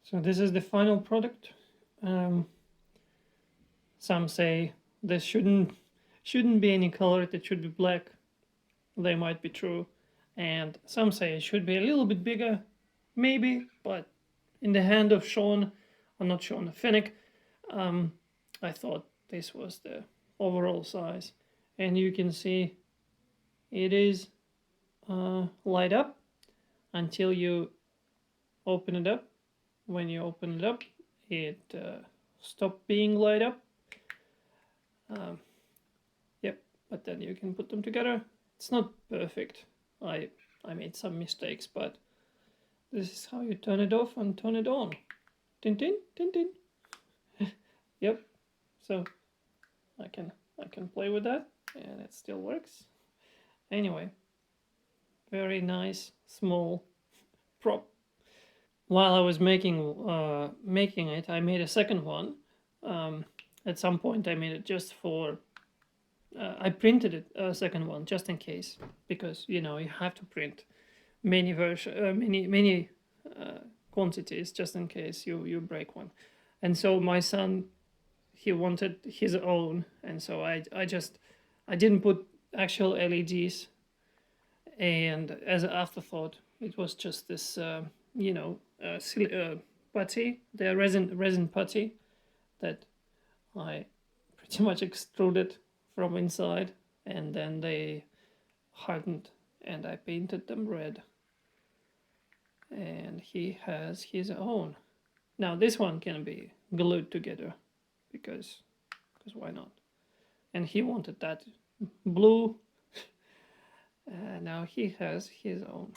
So this is the final product. Some say this shouldn't be any color, it should be black. They might be true. And some say it should be a little bit bigger, maybe, but in the hand of Sean, or not Sean, Fennec, I thought this was the overall size. And you can see it is light up until you open it up. When you open it up, it stopped being light up. Yep, but then you can put them together. It's not perfect. I made some mistakes, but this is how you turn it off and turn it on. Tin tin tin tin. Yep. So I can play with that, and it still works. Anyway, very nice small prop. While I was making it, I made a second one. At some point, I made it just for. I printed it a second one just in case, because you have to print many many quantities just in case you break one. And so my son, he wanted his own, and so I didn't put actual LEDs, and as an afterthought, it was just this putty, the resin putty that I pretty much extruded from inside, and then they hardened, and I painted them red. And he has his own. Now this one can be glued together because why not? And he wanted that blue. Now he has his own.